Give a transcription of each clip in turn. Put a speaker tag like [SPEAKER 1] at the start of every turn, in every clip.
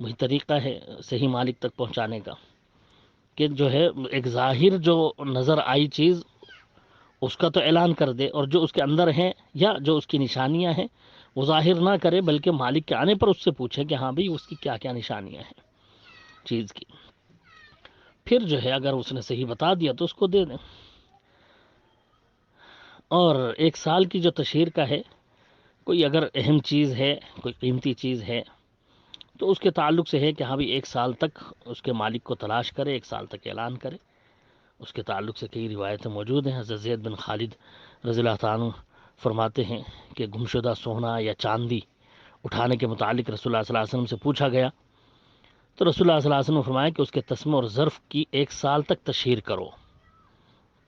[SPEAKER 1] وہی طریقہ ہے صحیح مالک تک پہنچانے کا کہ جو ہے ایک ظاہر جو نظر آئی چیز اس کا تو اعلان کر دے، اور جو اس کے اندر ہیں یا جو اس کی نشانیاں ہیں وہ ظاہر نہ کرے، بلکہ مالک کے آنے پر اس سے پوچھے کہ ہاں بھئی اس کی کیا کیا نشانیاں ہیں چیز کی، پھر جو ہے اگر اس نے صحیح بتا دیا تو اس کو دے دیں۔ اور 1 سال کی جو تشہیر کا ہے، کوئی اگر اہم چیز ہے، کوئی قیمتی چیز ہے تو اس کے تعلق سے ہے کہ ہاں بھی 1 سال تک اس کے مالک کو تلاش کرے، 1 سال تک اعلان کرے۔ اس کے تعلق سے کئی روایتیں موجود ہیں۔ حضرت زید بن خالد رضی اللہ تعالیٰ عنہ فرماتے ہیں کہ گمشدہ سونا یا چاندی اٹھانے کے متعلق رسول اللہ صلی اللہ علیہ وسلم سے پوچھا گیا تو رسول اللہ صلی اللہ علیہ وسلم نے فرمایا کہ اس کے تسمے اور ظرف کی 1 سال تک تشہیر کرو،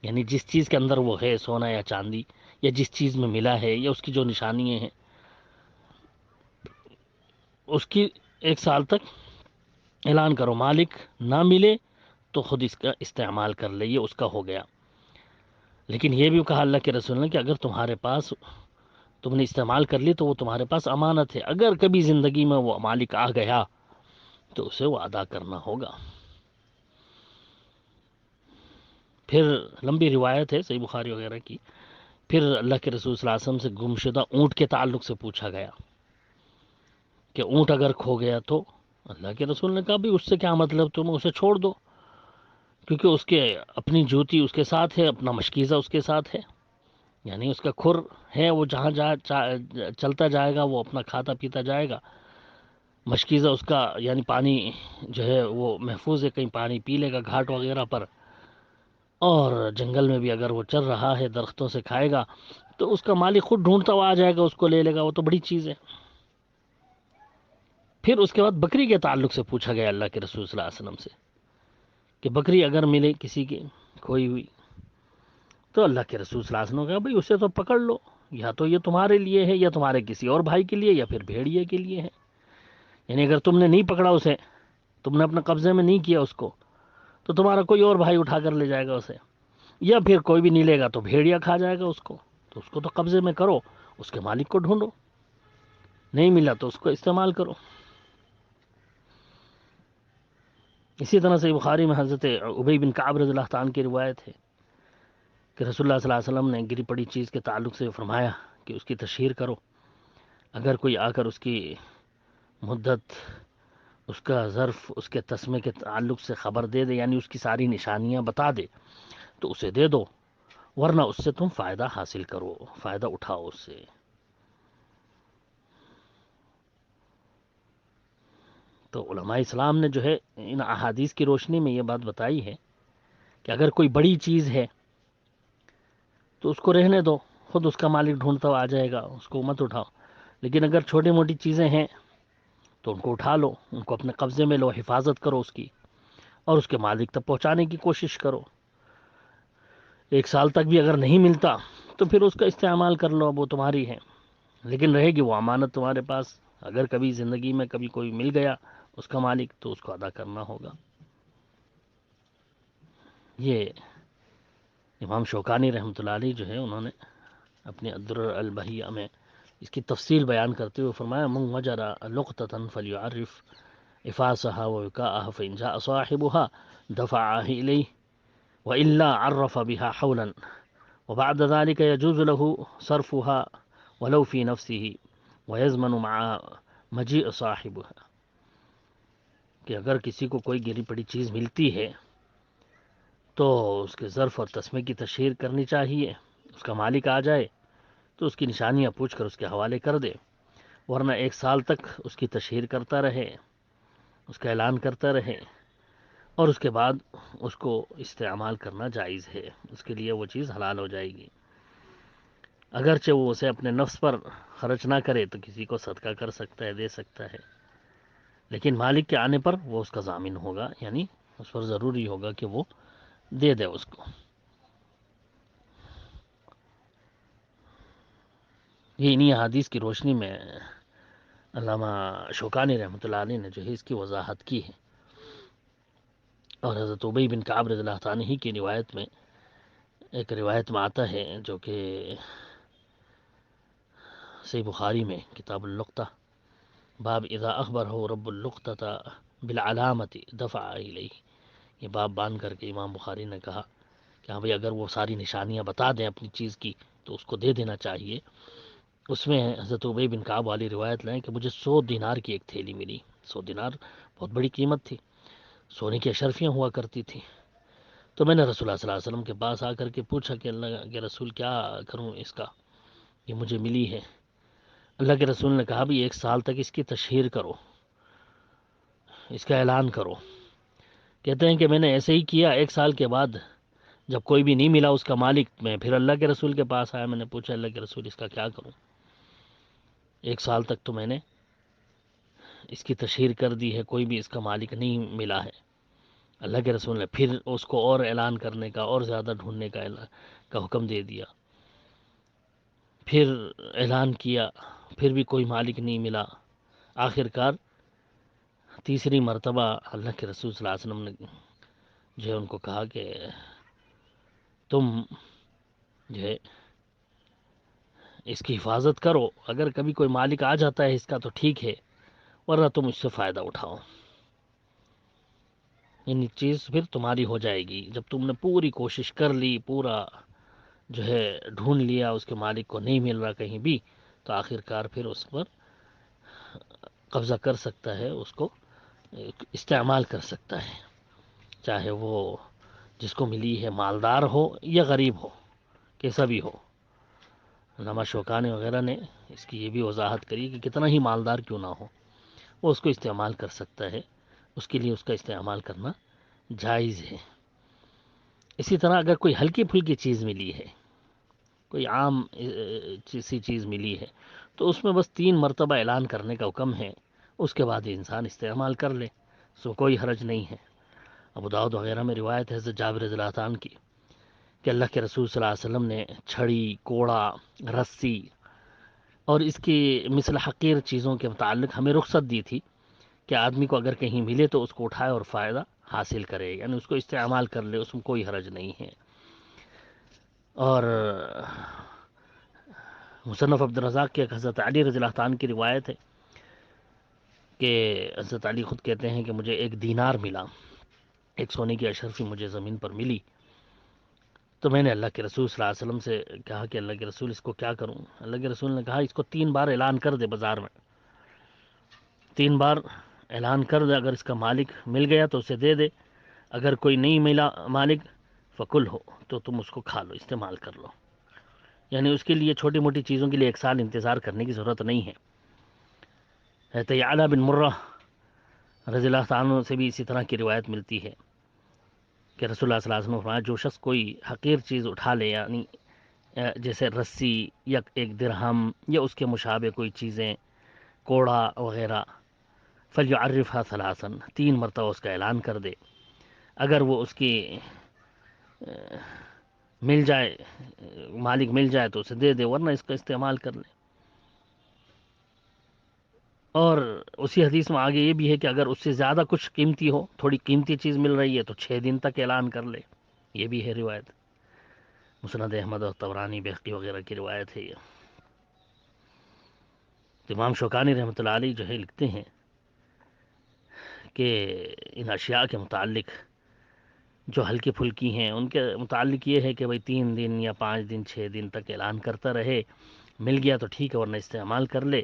[SPEAKER 1] یعنی جس چیز کے اندر وہ ہے، سونا یا چاندی، یا جس چیز میں ملا ہے، یا اس کی جو نشانیاں ہیں، اس کی 1 سال تک اعلان کرو، مالک نہ ملے تو خود اس کا استعمال کر لے، یہ اس کا ہو گیا۔ لیکن یہ بھی کہا اللہ کے رسول نے کہ اگر تمہارے پاس تم نے استعمال کر لی تو وہ تمہارے پاس امانت ہے، اگر کبھی زندگی میں وہ مالک آ گیا تو اسے وہ ادا کرنا ہوگا۔ پھر لمبی روایت ہے صحیح بخاری وغیرہ کی، پھر اللہ کے رسول صلی اللہ علیہ وسلم سے گمشدہ اونٹ کے تعلق سے پوچھا گیا کہ اونٹ اگر کھو گیا تو اللہ کے رسول نے کہا بھی اس سے کیا مطلب، تم اسے چھوڑ دو، کیونکہ اس کے اپنی جوتی اس کے ساتھ ہے، اپنا مشکیزہ اس کے ساتھ ہے، یعنی اس کا کھر ہے، وہ جہاں چلتا جائے گا وہ اپنا کھاتا پیتا جائے گا، مشکیزہ اس کا یعنی پانی جو ہے وہ محفوظ ہے، کہیں پانی پی لے گا گھاٹ وغیرہ پر، اور جنگل میں بھی اگر وہ چل رہا ہے درختوں سے کھائے گا تو اس کا مالک خود ڈھونڈتا ہوا آ جائے گا، اس کو لے لے گا، وہ تو بڑی چیز ہے۔ پھر اس کے بعد بکری کے تعلق سے پوچھا گیا اللہ کے رسول صلی اللہ علیہ وسلم سے کہ بکری اگر ملے کسی کی کھوئی ہوئی تو اللہ کے رسول صلی اللہ علیہ وسلم نے کہا بھئی اسے تو پکڑ لو، یا تو یہ تمہارے لیے ہے یا تمہارے کسی اور بھائی کے لیے یا پھر بھیڑیے کے لیے ہے، یعنی اگر تم نے نہیں پکڑا اسے، تم نے اپنے قبضے میں نہیں کیا اس کو، تو تمہارا کوئی اور بھائی اٹھا کر لے جائے گا اسے، یا پھر کوئی بھی نہیں لے گا تو بھیڑیا کھا جائے گا اس کو، تو اس کو تو قبضے میں کرو، اس کے مالک کو ڈھونڈو، نہیں ملا تو اس کو استعمال کرو۔ اسی طرح سے بخاری میں حضرت ابی بن کعب رضی اللہ تعالیٰ عنہ کی روایت ہے کہ رسول اللہ صلی اللہ علیہ وسلم نے گری پڑی چیز کے تعلق سے فرمایا کہ اس کی تشہیر کرو، اگر کوئی آ کر اس کی مدت، اس کا ظرف، اس کے تسمے کے تعلق سے خبر دے دے، یعنی اس کی ساری نشانیاں بتا دے تو اسے دے دو، ورنہ اس سے تم فائدہ حاصل کرو، فائدہ اٹھاؤ اس سے۔ تو علماء اسلام نے جو ہے ان احادیث کی روشنی میں یہ بات بتائی ہے کہ اگر کوئی بڑی چیز ہے تو اس کو رہنے دو، خود اس کا مالک ڈھونڈتا ہوا آ جائے گا، اس کو مت اٹھاؤ، لیکن اگر چھوٹی موٹی چیزیں ہیں تو ان کو اٹھا لو، ان کو اپنے قبضے میں لو، حفاظت کرو اس کی، اور اس کے مالک تک پہنچانے کی کوشش کرو۔ 1 سال تک بھی اگر نہیں ملتا تو پھر اس کا استعمال کر لو، اب وہ تمہاری ہے، لیکن رہے گی وہ امانت تمہارے پاس، اگر کبھی زندگی میں کبھی کوئی مل گیا اس کا مالک تو اس کو ادا کرنا ہوگا۔ یہ امام شوکانی رحمۃ اللہ علیہ جو ہے انہوں نے اپنے الدرر البہیہ میں اس کی تفصیل بیان کرتے ہوئے فرمایا من وجر لقطة فلیعرف افاسها ووکاءها فإن جاء صاحبها دفعها إليه وإلا عرف بها حولا وبعد ذلك يجوز له صرفها ولو في نفسه ويزمن مع مجيء صاحبها، کہ اگر کسی کو کوئی گری پڑی چیز ملتی ہے تو اس کے ظرف اور تسمے کی تشہیر کرنی چاہیے، اس کا مالک آ جائے تو اس کی نشانیاں پوچھ کر اس کے حوالے کر دے، ورنہ 1 سال تک اس کی تشہیر کرتا رہے، اس کا اعلان کرتا رہے، اور اس کے بعد اس کو استعمال کرنا جائز ہے، اس کے لیے وہ چیز حلال ہو جائے گی، اگرچہ وہ اسے اپنے نفس پر خرچ نہ کرے تو کسی کو صدقہ کر سکتا ہے، دے سکتا ہے، لیکن مالک کے آنے پر وہ اس کا ضامن ہوگا، یعنی اس پر ضروری ہوگا کہ وہ دے دے اس کو۔ یہ انہی حدیث کی روشنی میں علامہ شوکانی رحمۃ اللہ علیہ نے جو ہے اس کی وضاحت کی ہے، اور حضرت ابی بن کعب رضی اللہ تعالیٰ عنہ کی روایت میں ایک روایت میں آتا ہے جو کہ صحیح بخاری میں کتاب اللقطہ باب اذا اخبر ہو رب اللقطۃ بالعلامت دفع الیہ، یہ باب باندھ کر کے امام بخاری نے کہا کہ ہاں بھئی اگر وہ ساری نشانیاں بتا دیں اپنی چیز کی تو اس کو دے دینا چاہیے۔ اس میں حضرت ابی بن کعب والی روایت لائیں کہ مجھے 100 دینار کی ایک تھیلی ملی۔ 100 دینار بہت بڑی قیمت تھی، سونے کی اشرفیاں ہوا کرتی تھی۔ تو میں نے رسول اللہ صلی اللہ علیہ وسلم کے پاس آ کر کے پوچھا کہ اللہ کے رسول کیا کروں اس کا، یہ مجھے ملی ہے۔ اللہ کے رسول نے کہا بھی 1 سال تک اس کی تشہیر کرو، اس کا اعلان کرو۔ کہتے ہیں کہ میں نے ایسے ہی کیا، 1 سال کے بعد جب کوئی بھی نہیں ملا اس کا مالک، میں پھر اللہ کے رسول کے پاس آیا، میں نے پوچھا اللہ کے رسول اس کا کیا کروں؟ 1 سال تک تو میں نے اس کی تشہیر کر دی ہے، کوئی بھی اس کا مالک نہیں ملا ہے۔ اللہ کے رسول نے پھر اس کو اور اعلان کرنے کا اور زیادہ ڈھونڈنے کا حکم دے دیا۔ پھر اعلان کیا، پھر بھی کوئی مالک نہیں ملا۔ آخر کار تیسری مرتبہ اللہ کے رسول صلی اللہ علیہ وسلم نے جو ہے ان کو کہا کہ تم جو ہے اس کی حفاظت کرو، اگر کبھی کوئی مالک آ جاتا ہے اس کا تو ٹھیک ہے، ورنہ تم اس سے فائدہ اٹھاؤ، یعنی چیز پھر تمہاری ہو جائے گی۔ جب تم نے پوری کوشش کر لی، پورا جو ہے ڈھونڈ لیا، اس کے مالک کو نہیں مل رہا کہیں بھی، تو آخر کار پھر اس پر قبضہ کر سکتا ہے، اس کو استعمال کر سکتا ہے، چاہے وہ جس کو ملی ہے مالدار ہو یا غریب ہو، کیسا بھی ہو۔ علامہ شوکانی وغیرہ نے اس کی یہ بھی وضاحت کری کہ کتنا ہی مالدار کیوں نہ ہو، وہ اس کو استعمال کر سکتا ہے، اس کے لیے اس کا استعمال کرنا جائز ہے۔ اسی طرح اگر کوئی ہلکی پھلکی چیز ملی ہے، کوئی عام سی چیز ملی ہے، تو اس میں بس 3 مرتبہ اعلان کرنے کا حکم ہے، اس کے بعد انسان استعمال کر لے، سو کوئی حرج نہیں ہے۔ ابو داؤد وغیرہ میں روایت ہے حضرت جابر رضی اللہ عنہ کی کہ اللہ کے رسول صلی اللہ علیہ وسلم نے چھڑی، کوڑا، رسی اور اس کی مثل حقیر چیزوں کے متعلق ہمیں رخصت دی تھی کہ آدمی کو اگر کہیں ملے تو اس کو اٹھائے اور فائدہ حاصل کرے، یعنی اس کو استعمال کر لے، اس میں کوئی حرج نہیں ہے۔ اور مصنف عبد الرزاق کی ایک حضرت علی رضی اللہ عنہ کی روایت ہے کہ حضرت علی خود کہتے ہیں کہ مجھے 1 دینار ملا، ایک سونے کی اشرفی مجھے زمین پر ملی، تو میں نے اللہ کے رسول صلی اللہ علیہ وسلم سے کہا کہ اللہ کے رسول اس کو کیا کروں؟ اللہ کے رسول نے کہا اس کو 3 بار اعلان کر دے، بازار میں 3 بار اعلان کر دے، اگر اس کا مالک مل گیا تو اسے دے دے، اگر کوئی نہیں ملا مالک فکل ہو تو تم اس کو کھا لو، استعمال کر لو، یعنی اس کے لیے چھوٹی موٹی چیزوں کے لیے 1 سال انتظار کرنے کی ضرورت نہیں ہے۔ حضرت یعلا بن مرہ رضی اللہ عنہ سے بھی اسی طرح کی روایت ملتی ہے کہ رسول اللہ صلی اللہ علیہ وسلم نے فرمایا جو شخص کوئی حقیر چیز اٹھا لے، یعنی جیسے رسی یا 1 درہم یا اس کے مشابہ کوئی چیزیں، کوڑا وغیرہ، فلیعرفها ثلاثا، 3 مرتبہ اس کا اعلان کر دے، اگر وہ اس کی مل جائے، مالک مل جائے تو اسے دے دے، ورنہ اس کا استعمال کر لے۔ اور اسی حدیث میں آگے یہ بھی ہے کہ اگر اس سے زیادہ کچھ قیمتی ہو، تھوڑی قیمتی چیز مل رہی ہے تو 6 دن تک اعلان کر لے، یہ بھی ہے روایت، مسند احمد اور طبرانی بہقی وغیرہ کی روایت ہے یہ۔ امام شوکانی رحمۃ اللہ علیہ جو ہے لکھتے ہیں کہ ان اشیاء کے متعلق جو ہلکی پھلکی ہیں ان کے متعلق یہ ہے کہ بھئی 3 دن یا 5 دن 6 دن تک اعلان کرتا رہے، مل گیا تو ٹھیک ہے ورنہ استعمال کر لے۔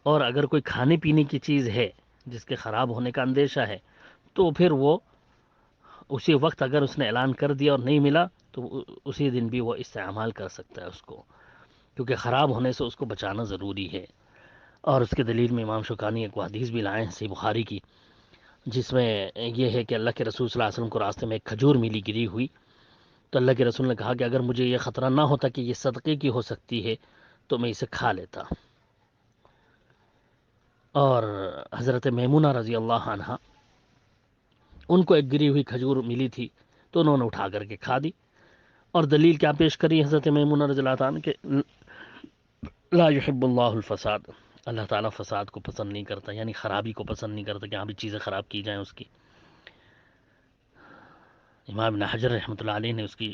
[SPEAKER 1] اور اگر کوئی کھانے پینے کی چیز ہے جس کے خراب ہونے کا اندیشہ ہے تو پھر وہ اسی وقت اگر اس نے اعلان کر دیا اور نہیں ملا تو اسی دن بھی وہ استعمال کر سکتا ہے اس کو، کیونکہ خراب ہونے سے اس کو بچانا ضروری ہے۔ اور اس کے دلیل میں امام شوکانی ایک حدیث بھی لائے ہیں صحیح بخاری کی، جس میں یہ ہے کہ اللہ کے رسول صلی اللہ علیہ وسلم کو راستے میں ایک کھجور ملی گری ہوئی، تو اللہ کے رسول نے کہا کہ اگر مجھے یہ خطرہ نہ ہوتا کہ یہ صدقے کی ہو سکتی ہے تو میں اسے کھا لیتا۔ اور حضرت میمونہ رضی اللہ عنہا، ان کو ایک گری ہوئی کھجور ملی تھی تو انہوں نے اٹھا کر کے کھا دی، اور دلیل کیا پیش کری حضرت میمونہ رضی اللہ عنہ کہ لا يحب اللہ الفساد، اللہ تعالیٰ فساد کو پسند نہیں کرتا، یعنی خرابی کو پسند نہیں کرتا کہ یہاں بھی چیزیں خراب کی جائیں اس کی۔ امام ابن حجر رحمۃ اللہ علیہ نے اس کی